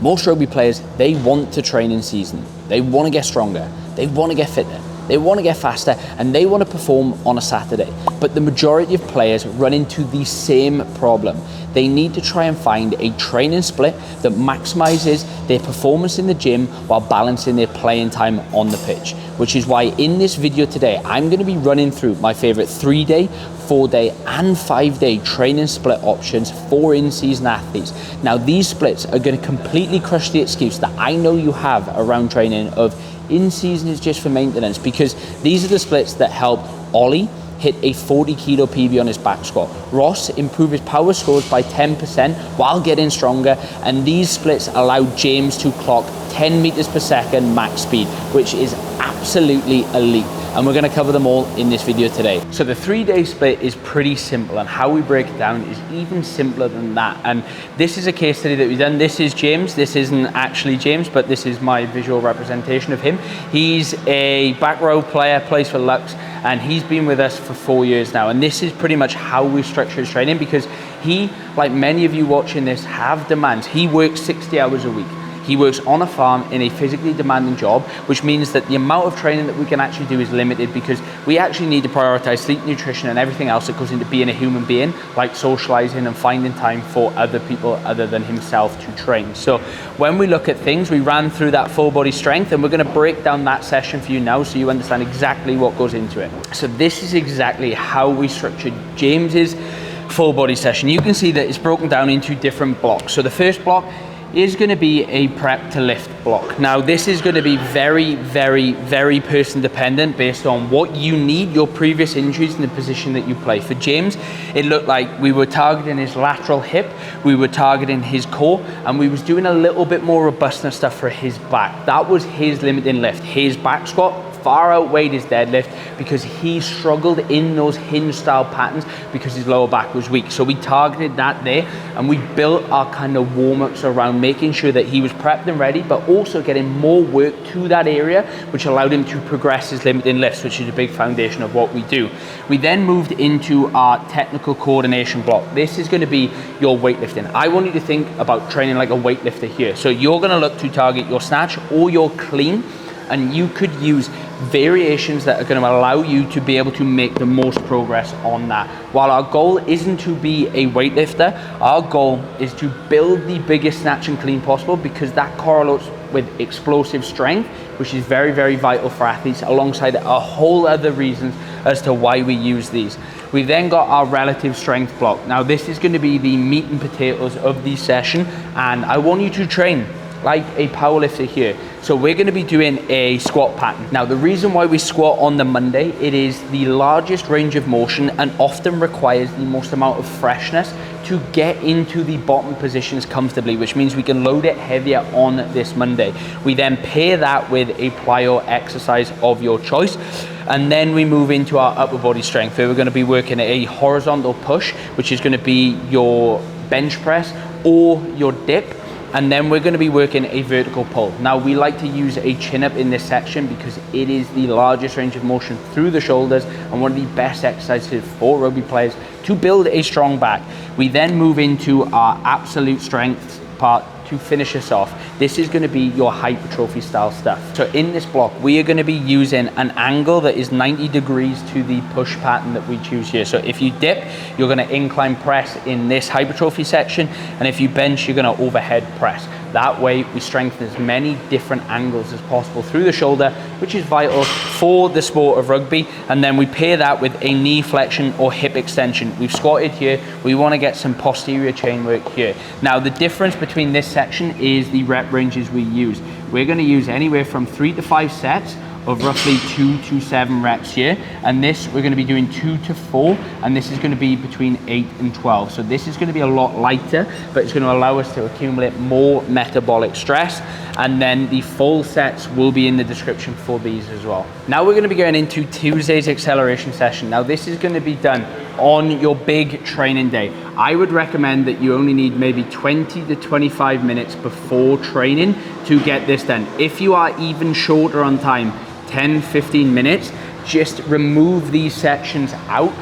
Most rugby players, they want to train in season. They want to get stronger. They want to get fitter. They want to get faster, and they want to perform on a Saturday. But the majority of players run into the same problem. They need to try and find a training split that maximizes their performance in the gym while balancing their playing time on the pitch. Which is why in this video today, I'm going to be running through my favorite 3-day, 4-day and 5-day training split options for in-season athletes. Now, these splits are going to completely crush the excuse that I know you have around training of in-season is just for maintenance, because these are the splits that help Ollie hit a 40 kilo PB on his back squat, Ross improve his power scores by 10% while getting stronger, and these splits allow James to clock 10 meters per second max speed, which is absolutely elite. And we're going to cover them all in this video today. So the 3-day split is pretty simple, and how we break it down is even simpler than that. And this is a case study that we've done. This is James. This isn't actually James, but this is my visual representation of him. He's a back row player, plays for Lux, and he's been with us for 4 years now. And this is pretty much how we structure his training, because he, like many of you watching this, have demands. He works 60 hours a week. He works on a farm in a physically demanding job, which means that the amount of training that we can actually do is limited, because we actually need to prioritize sleep, nutrition, and everything else that goes into being a human being, like socializing and finding time for other people other than himself to train. So when we look at things, we ran through that full body strength, and we're going to break down that session for you now so you understand exactly what goes into it. So this is exactly how we structured James's full body session. You can see that it's broken down into different blocks. So the first block is going to be a prep to lift block. Now, this is going to be very, very, very person dependent based on what you need, your previous injuries, and the position that you play. For James, it looked like we were targeting his lateral hip, we were targeting his core, and we was doing a little bit more robustness stuff for his back. That was his limiting lift. His back squat far outweighed his deadlift because he struggled in those hinge style patterns because his lower back was weak. So we targeted that there, and we built our kind of warm-ups around making sure that he was prepped and ready, but also getting more work to that area, which allowed him to progress his limiting lifts, which is a big foundation of what we do. We then moved into our technical coordination block. This is going to be your weightlifting. I want you to think about training like a weightlifter here. So you're going to look to target your snatch or your clean, and you could use variations that are going to allow you to be able to make the most progress on that. While our goal isn't to be a weightlifter, our goal is to build the biggest snatch and clean possible, because that correlates with explosive strength, which is very, very vital for athletes, alongside a whole other reasons as to why we use these. We then got our relative strength block. Now, this is going to be the meat and potatoes of the session, and I want you to train like a powerlifter here. So we're going to be doing a squat pattern. Now, the reason why we squat on the Monday, it is the largest range of motion and often requires the most amount of freshness to get into the bottom positions comfortably, which means we can load it heavier on this Monday. We then pair that with a plyo exercise of your choice, and then we move into our upper body strength, where we're going to be working a horizontal push, which is going to be your bench press or your dip. And then we're going to be working a vertical pull. Now, we like to use a chin up in this section because it is the largest range of motion through the shoulders and one of the best exercises for rugby players to build a strong back. We then move into our absolute strength part to finish us off. This is going to be your hypertrophy style stuff. So in this block, we are going to be using an angle that is 90 degrees to the push pattern that we choose here. So if you dip, you're going to incline press in this hypertrophy section, and if you bench, you're going to overhead press. That way, we strengthen as many different angles as possible through the shoulder, which is vital for the sport of rugby. And then we pair that with a knee flexion or hip extension. We've squatted here. We want to get some posterior chain work here. Now, the difference between this section is the rep ranges we use. We're going to use anywhere from 3 to 5 sets of roughly 2 to 7 reps here, and this we're going to be doing 2 to 4, and this is going to be between 8 and 12. So this is going to be a lot lighter, but it's going to allow us to accumulate more metabolic stress, and then the full sets will be in the description for these as well. Now we're going to be going into Tuesday's acceleration session. Now this is going to be done on your big training day. I would recommend that you only need maybe 20 to 25 minutes before training to get this done. If you are even shorter on time, 10, 15 minutes, just remove these sections out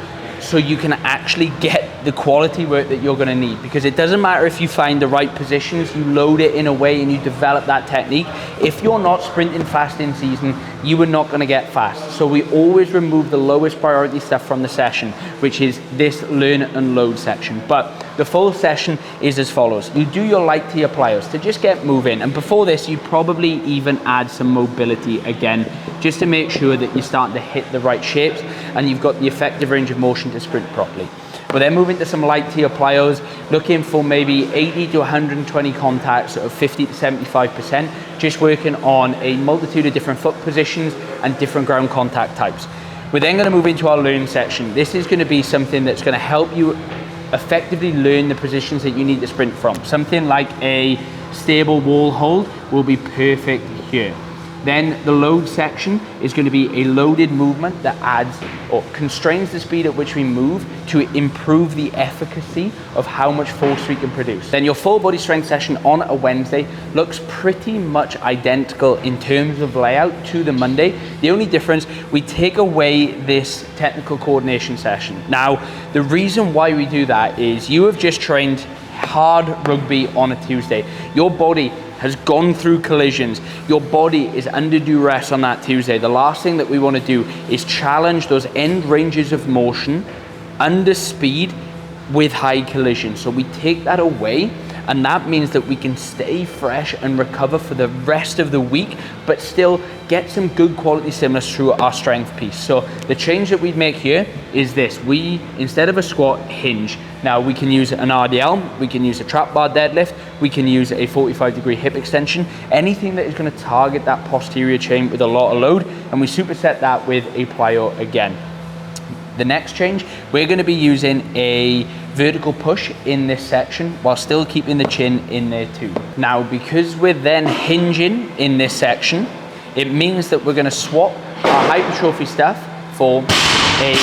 so you can actually get the quality work that you're going to need. Because it doesn't matter if you find the right positions, you load it in a way and you develop that technique. If you're not sprinting fast in season, you are not going to get fast. So we always remove the lowest priority stuff from the session, which is this learn and load section. But the full session is as follows. You do your light to your plyos to just get moving. And before this, you probably even add some mobility again, just to make sure that you're starting to hit the right shapes and you've got the effective range of motion to sprint properly. We'll then move into some light to your plyos, looking for maybe 80 to 120 contacts of 50 to 75%, just working on a multitude of different foot positions and different ground contact types. We're then going to move into our learn section. This is going to be something that's going to help you effectively learn the positions that you need to sprint from. Something like a stable wall hold will be perfect here. Then the load section is going to be a loaded movement that adds or constrains the speed at which we move to improve the efficacy of how much force we can produce. Then your full body strength session on a Wednesday looks pretty much identical in terms of layout to the Monday. The only difference, we take away this technical coordination session. Now, the reason why we do that is you have just trained hard rugby on a Tuesday. Your body has gone through collisions. Your body is under duress on that Tuesday. The last thing that we want to do is challenge those end ranges of motion under speed with high collision. So we take that away, and that means that we can stay fresh and recover for the rest of the week, but still get some good quality stimulus through our strength piece. So the change that we'd make here is this. We, instead of a squat, hinge. Now we can use an RDL, we can use a trap bar deadlift, we can use a 45-degree hip extension, anything that is going to target that posterior chain with a lot of load, and we superset that with a plyo again. The next change, we're going to be using a vertical push in this section while still keeping the chin in there too. Now, because we're then hinging in this section, it means that we're going to swap our hypertrophy stuff for a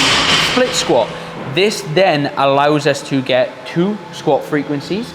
split squat. This then allows us to get 2 squat frequencies,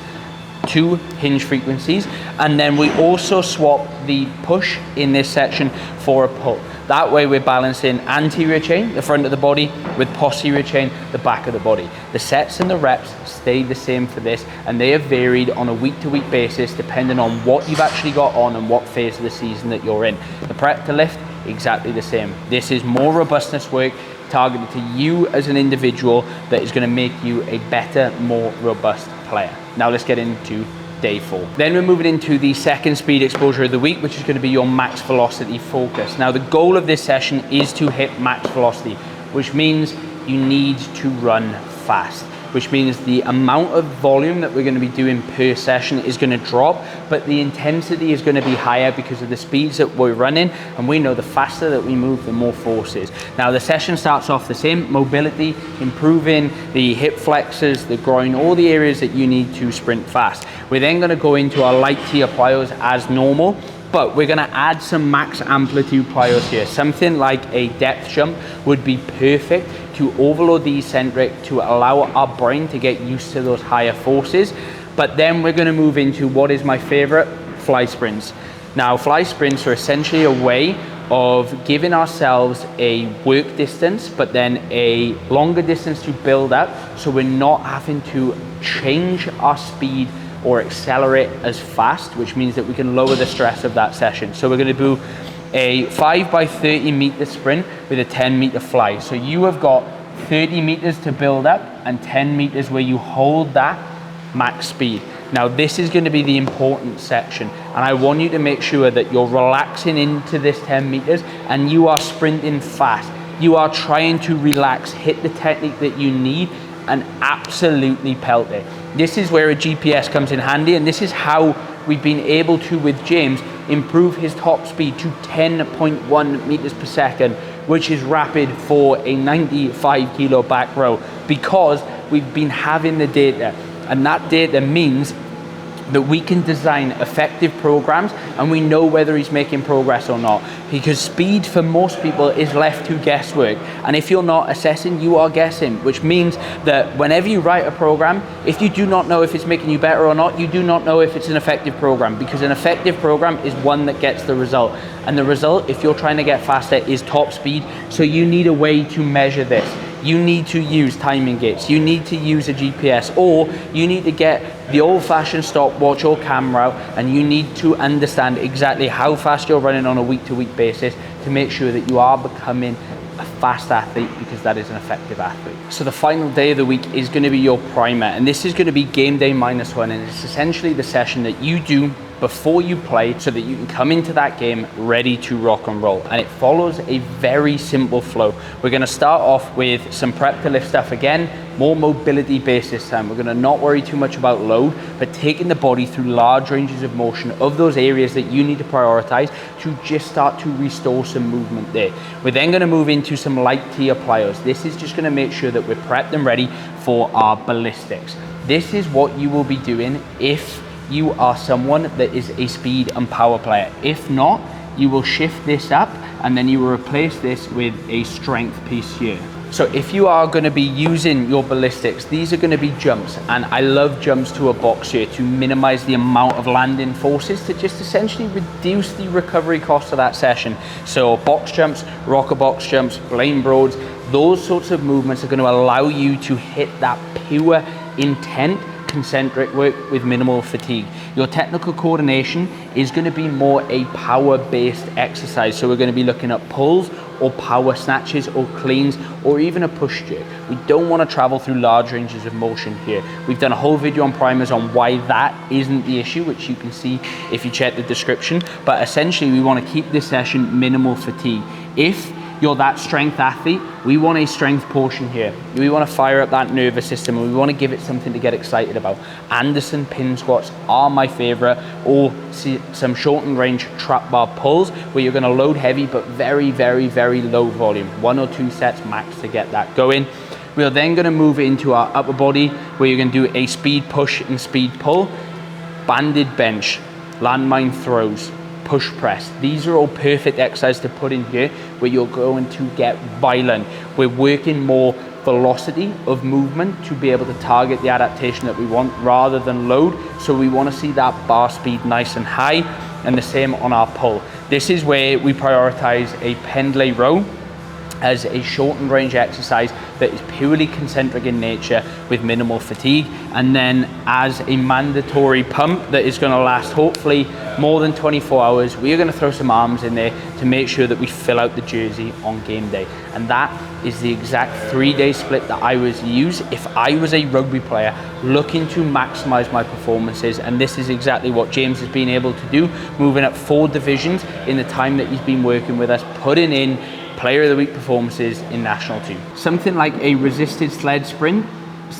2 hinge frequencies, and then we also swap the push in this section for a pull. That way we're balancing anterior chain, the front of the body, with posterior chain, the back of the body. The sets and the reps stay the same for this, and they have varied on a week-to-week basis depending on what you've actually got on and what phase of the season that you're in. The prep to lift, exactly the same. This is more robustness work targeted to you as an individual that is going to make you a better, more robust player. Now let's get into day 4. Then we're moving into the second speed exposure of the week, which is going to be your max velocity focus. Now the goal of this session is to hit max velocity, which means you need to run fast, which means the amount of volume that we're going to be doing per session is going to drop, but the intensity is going to be higher because of the speeds that we're running, and we know the faster that we move, the more force is. Now the session starts off the same, mobility, improving the hip flexors, the groin, all the areas that you need to sprint fast. We're then going to go into our light tier plyos as normal, but we're going to add some max amplitude plyos here. Something like a depth jump would be perfect to overload the eccentric to allow our brain to get used to those higher forces. But then we're going to move into what is my favorite, fly sprints. Now fly sprints are essentially a way of giving ourselves a work distance, but then a longer distance to build up, so we're not having to change our speed or accelerate as fast, which means that we can lower the stress of that session. So we're going to do a 5 by 30 meter sprint with a 10 meter fly. So you have got 30 meters to build up and 10 meters where you hold that max speed. Now this is going to be the important section, and I want you to make sure that you're relaxing into this 10 meters and you are sprinting fast. You are trying to relax, hit the technique that you need, and absolutely pelt it. This is where a GPS comes in handy, and this is how we've been able to, with James, improve his top speed to 10.1 meters per second, which is rapid for a 95 kilo back row, because we've been having the data, and that data means that we can design effective programs and we know whether he's making progress or not, because speed for most people is left to guesswork, and if you're not assessing, you are guessing, which means that whenever you write a program, if you do not know if it's making you better or not, you do not know if it's an effective program, because an effective program is one that gets the result, and the result, if you're trying to get faster, is top speed. So you need a way to measure this. you need to use timing gates, you need to use a GPS, or you need to get the old-fashioned stopwatch or camera, and you need to understand exactly how fast you're running on a week-to-week basis to make sure that you are becoming a fast athlete, because that is an effective athlete. So the final day of the week is going to be your primer, and this is going to be game day -1, and it's essentially the session that you do before you play so that you can come into that game ready to rock and roll. And it follows a very simple flow. We're going to start off with some prep to lift stuff again, more mobility based this time. We're going to not worry too much about load, but taking the body through large ranges of motion of those areas that you need to prioritize to just start to restore some movement there. We're then going to move into some light tier plyos. This is just going to make sure that we're prepped and ready for our ballistics. This is what you will be doing if you are someone that is a speed and power player. If not, you will shift this up and then you will replace this with a strength piece here. So if you are going to be using your ballistics, these are going to be jumps, and I love jumps to a box here to minimize the amount of landing forces to just essentially reduce the recovery cost of that session. So box jumps, rocker box jumps, lane broads, those sorts of movements are going to allow you to hit that pure intent concentric work with minimal fatigue. Your technical coordination is going to be more a power-based exercise. So we're going to be looking at pulls or power snatches or cleans or even a push jerk. We don't want to travel through large ranges of motion here. We've done a whole video on primers on why that isn't the issue, which you can see if you check the description. But essentially we want to keep this session minimal fatigue. If you're that strength athlete, we want a strength portion here. We want to fire up that nervous system, and we want to give it something to get excited about. Anderson pin squats are my favorite, or some shortened range trap bar pulls where you're going to load heavy but very, very, very low volume. 1 or 2 sets max to get that going. We are then going to move into our upper body where you're going to do a speed push and speed pull, banded bench, landmine throws, push press. These are all perfect exercises to put in here where you're going to get violent. We're working more velocity of movement to be able to target the adaptation that we want rather than load. So we want to see that bar speed nice and high, and the same on our pull. This is where we prioritize a pendlay row as a shortened range exercise that is purely concentric in nature with minimal fatigue, and then as a mandatory pump that is going to last hopefully more than 24 hours, we are going to throw some arms in there to make sure that we fill out the jersey on game day. And that is the exact 3-day split that I would use if I was a rugby player looking to maximize my performances. And this is exactly what James has been able to do, moving up 4 divisions in the time that he's been working with us, putting in Player of the Week performances in National 2. Something like a resisted sled sprint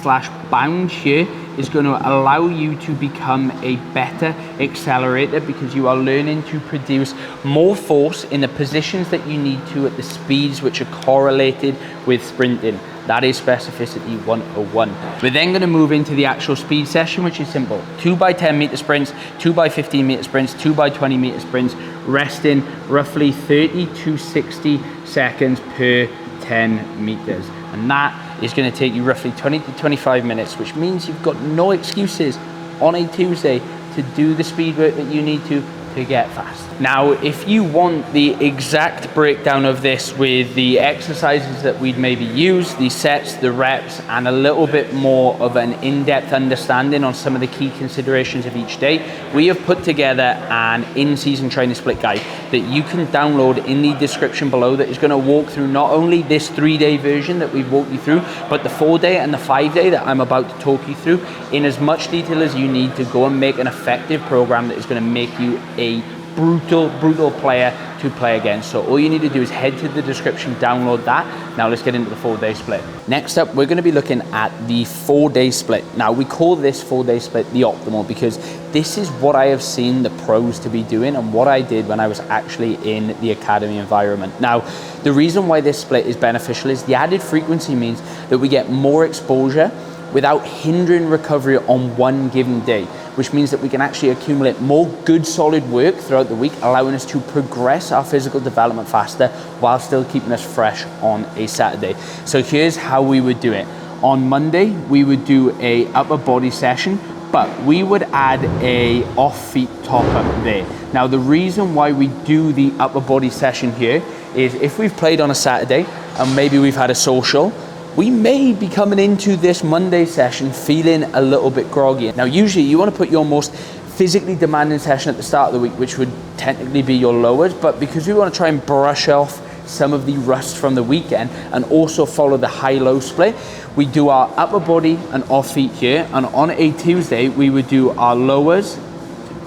/ bound here is going to allow you to become a better accelerator, because you are learning to produce more force in the positions that you need to at the speeds which are correlated with sprinting. That is specificity 101. We're then going to move into the actual speed session, which is simple. 2 by 10 meter sprints, 2 by 15 meter sprints, 2 by 20 meter sprints, resting roughly 30 to 60 seconds per 10 meters. And that is going to take you roughly 20 to 25 minutes, which means you've got no excuses on a Tuesday to do the speed work that you need to get fast. Now, if you want the exact breakdown of this with the exercises that we'd maybe use, the sets, the reps, and a little bit more of an in-depth understanding on some of the key considerations of each day, we have put together an in-season training split guide that you can download in the description below, that is going to walk through not only this 3-day version that we've walked you through, but the 4-day and the 5-day that I'm about to talk you through in as much detail as you need to go and make an effective program that is going to make you a brutal player to play against. So all you need to do is head to the description, download that. Now let's get into the 4-day split. Next up, we're going to be looking at the 4-day split. Now we call this 4-day split the optimal, because this is what I have seen the pros to be doing and what I did when I was actually in the academy environment. Now, the reason why this split is beneficial is the added frequency means that we get more exposure without hindering recovery on one given day, which means that we can actually accumulate more good solid work throughout the week, allowing us to progress our physical development faster while still keeping us fresh on a Saturday. So here's how we would do it. On Monday, we would do a upper body session, but we would add a off feet top up there. Now, the reason why we do the upper body session here is if we've played on a Saturday and maybe we've had a social, we may be coming into this Monday session feeling a little bit groggy. Now, usually you want to put your most physically demanding session at the start of the week, which would technically be your lowers, but because we want to try and brush off some of the rust from the weekend and also follow the high-low split, we do our upper body and off feet here, and on a Tuesday we would do our lowers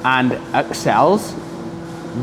and accels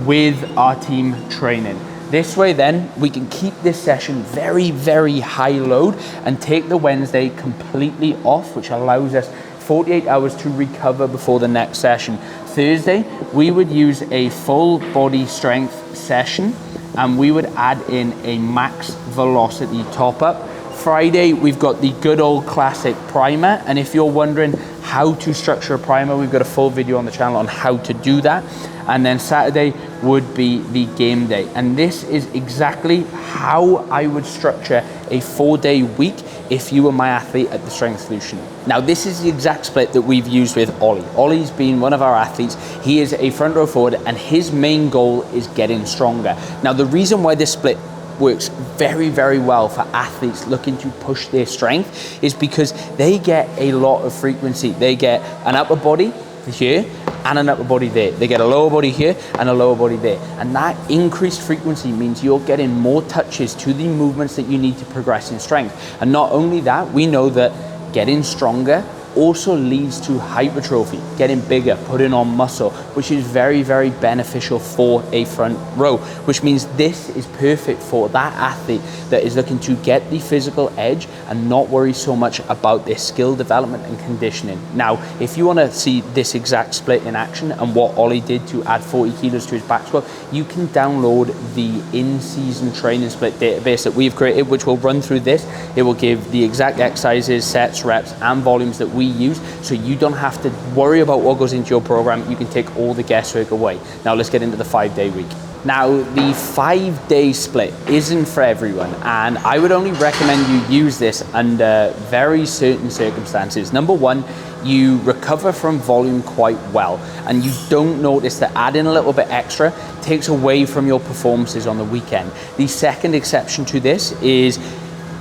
with our team training. This way then we can keep this session very, very high load and take the Wednesday completely off, which allows us 48 hours to recover before the next session. Thursday, we would use a full body strength session and we would add in a max velocity top up. Friday, we've got the good old classic primer. And if you're wondering how to structure a primer, we've got a full video on the channel on how to do that. And then Saturday would be the game day. And this is exactly how I would structure a 4-day week if you were my athlete at the Strength Solution. Now, this is the exact split that we've used with Ollie. Ollie's been one of our athletes. He is a front row forward and his main goal is getting stronger. Now, the reason why this split works very, very well for athletes looking to push their strength is because they get a lot of frequency. They get an upper body here and an upper body there. They get a lower body here and a lower body there. And that increased frequency means you're getting more touches to the movements that you need to progress in strength. And not only that, we know that getting stronger also leads to hypertrophy, getting bigger, putting on muscle, which is very, very beneficial for a front row, which means this is perfect for that athlete that is looking to get the physical edge and not worry so much about their skill development and conditioning. Now, if you want to see this exact split in action and what Ollie did to add 40 kilos to his back squat, you can download the in-season training split database that we've created, which will run through this. It will give the exact exercises, sets, reps, and volumes that we use, so you don't have to worry about what goes into your program. You can take all the guesswork away. Now let's get into the 5-day week. Now, the 5-day split isn't for everyone, and I would only recommend you use this under very certain circumstances. Number one, you recover from volume quite well, and you don't notice that adding a little bit extra takes away from your performances on the weekend. The second exception to this is,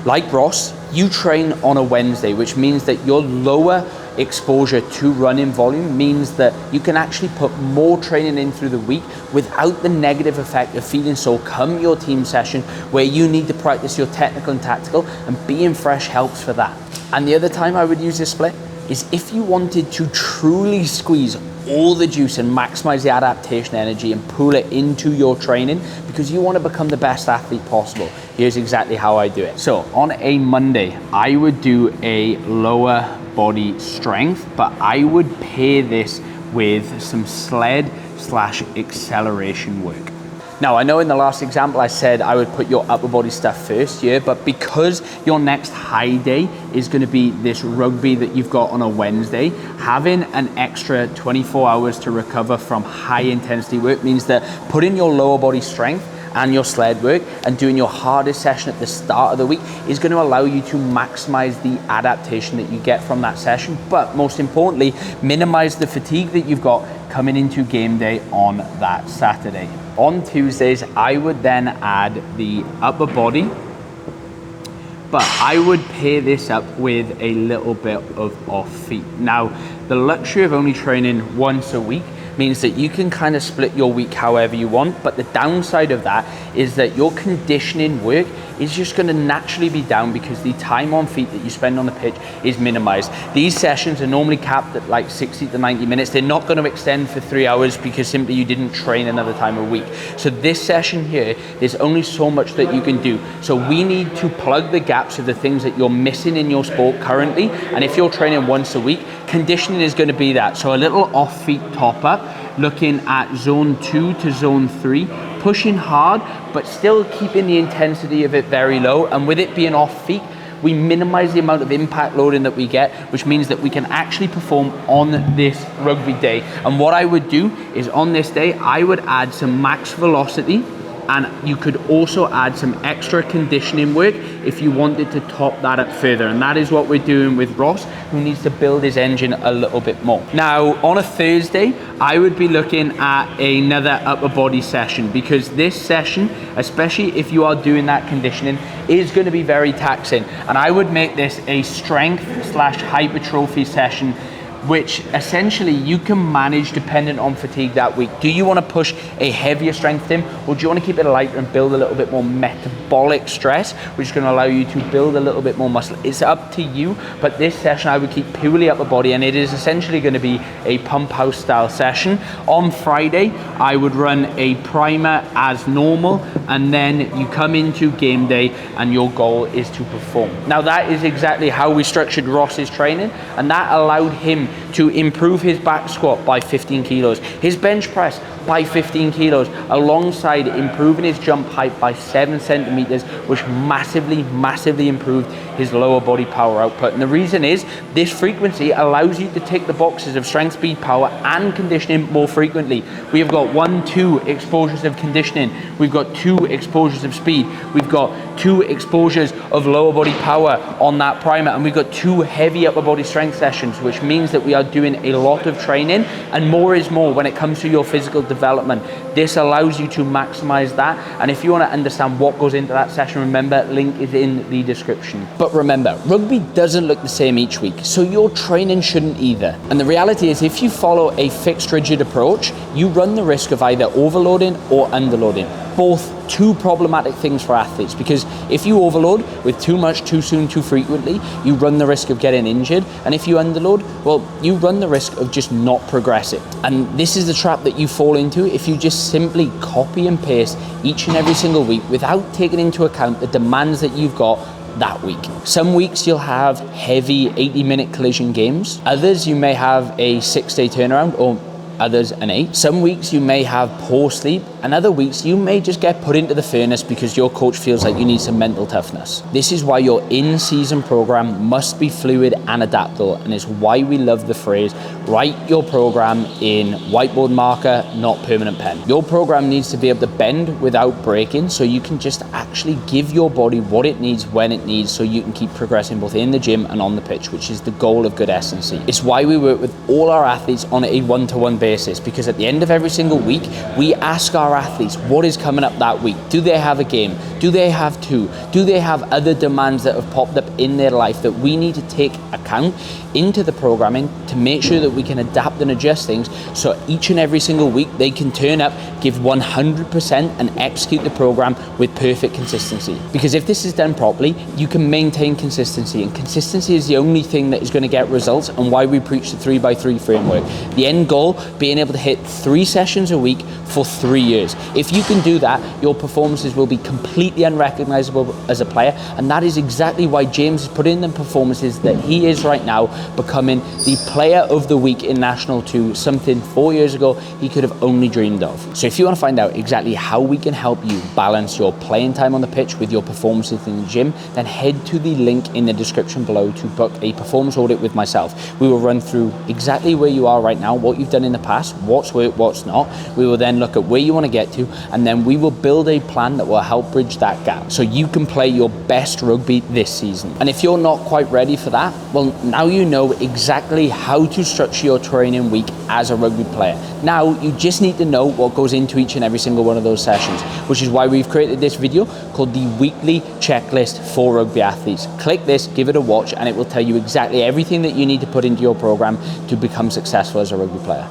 like Ross, you train on a Wednesday, which means that your lower exposure to running volume means that you can actually put more training in through the week without the negative effect of feeling so come your team session where you need to practice your technical and tactical, and being fresh helps for that. And the other time I would use this split is if you wanted to truly squeeze all the juice and maximize the adaptation energy and pull it into your training because you want to become the best athlete possible. Here's exactly how I do it. So on a Monday, I would do a lower body strength, but I would pair this with some sled / acceleration work. Now, I know in the last example I said I would put your upper body stuff first, yeah, but because your next high day is going to be this rugby that you've got on a Wednesday, having an extra 24 hours to recover from high intensity work means that putting your lower body strength and your sled work and doing your hardest session at the start of the week is going to allow you to maximize the adaptation that you get from that session, but most importantly, minimize the fatigue that you've got coming into game day on that Saturday. On Tuesdays, I would then add the upper body, but I would pair this up with a little bit of off feet. Now, the luxury of only training once a week means that you can kind of split your week however you want, but the downside of that is that your conditioning work is just going to naturally be down because the time on feet that you spend on the pitch is minimized. These sessions are normally capped at like 60 to 90 minutes. They're not going to extend for 3 hours because simply you didn't train another time a week. So this session here, there's only so much that you can do. So we need to plug the gaps of the things that you're missing in your sport currently. And if you're training once a week, conditioning is going to be that. So a little off feet top up, looking at zone 2 to zone 3, pushing hard, but still keeping the intensity of it very low. And with it being off feet, we minimize the amount of impact loading that we get, which means that we can actually perform on this rugby day. And what I would do is on this day, I would add some max velocity and you could also add some extra conditioning work if you wanted to top that up further. And that is what we're doing with Ross, who needs to build his engine a little bit more. Now, on a Thursday, I would be looking at another upper body session, because this session, especially if you are doing that conditioning, is going to be very taxing. And I would make this a strength / hypertrophy session, which essentially you can manage dependent on fatigue that week. Do you want to push a heavier strength in, or do you want to keep it lighter and build a little bit more metabolic stress, which is going to allow you to build a little bit more muscle? It's up to you, but this session I would keep purely upper body, and it is essentially going to be a pump house style session. On Friday, I would run a primer as normal, and then you come into game day and your goal is to perform. Now, that is exactly how we structured Ross's training, and that allowed him to improve his back squat by 15 kilos, his bench press by 15 kilos, alongside improving his jump height by 7 centimeters, which massively improved his lower body power output. And the reason is, this frequency allows you to tick the boxes of strength, speed, power, and conditioning more frequently. We have got 2 exposures of conditioning, we've got 2 exposures of speed, we've got 2 exposures of lower body power on that primer, and we've got 2 heavy upper body strength sessions, which means that we are doing a lot of training, and more is more when it comes to your physical development. This allows you to maximize that, and if you want to understand what goes into that session, remember, link is in the description. But remember, rugby doesn't look the same each week, so your training shouldn't either. And the reality is, if you follow a fixed, rigid approach, you run the risk of either overloading or underloading. Both 2 problematic things for athletes, because if you overload with too much, too soon, too frequently, you run the risk of getting injured, and if you underload, well, you run the risk of just not progressing. And this is the trap that you fall into if you just simply copy and paste each and every single week without taking into account the demands that you've got that week. Some weeks you'll have heavy 80-minute collision games. Others you may have a 6-day turnaround, or others an 8. Some weeks you may have poor sleep, and other weeks you may just get put into the furnace because your coach feels like you need some mental toughness. This is why your in-season program must be fluid and adaptable, and it's why we love the phrase, write your program in whiteboard marker, not permanent pen. Your program needs to be able to bend without breaking, so you can just actually give your body what it needs when it needs, so you can keep progressing both in the gym and on the pitch, which is the goal of good S&C. It's why we work with all our athletes on a one-to-one basis, because at the end of every single week, we ask our athletes what is coming up that week. Do they have a game? Do they have 2? Do they have other demands that have popped up in their life that we need to take account into the programming to make sure that we can adapt and adjust things, so each and every single week they can turn up, give 100% and execute the program with perfect consistency. Because if this is done properly, you can maintain consistency, and consistency is the only thing that is going to get results, and why we preach the 3x3 framework. The end goal being able to hit 3 sessions a week for 3 years. If you can do that, your performances will be completely unrecognizable as a player, and that is exactly why James has put in the performances that he is right now, becoming the player of the week in National 2, something 4 years ago he could have only dreamed of. So if you want to find out exactly how we can help you balance your playing time on the pitch with your performances in the gym, then head to the link in the description below to book a performance audit with myself. We will run through exactly where you are right now, what you've done in the past, what's worked, what's not. We will then look at where you want to get to, and then we will build a plan that will help bridge that gap so you can play your best rugby this season. And if you're not quite ready for that, well, now you know exactly how to structure your training week as a rugby player. Now you just need to know what goes into each and every single one of those sessions, which is why we've created this video called the weekly checklist for rugby athletes. Click this, give it a watch, and it will tell you exactly everything that you need to put into your program to become successful as a rugby player.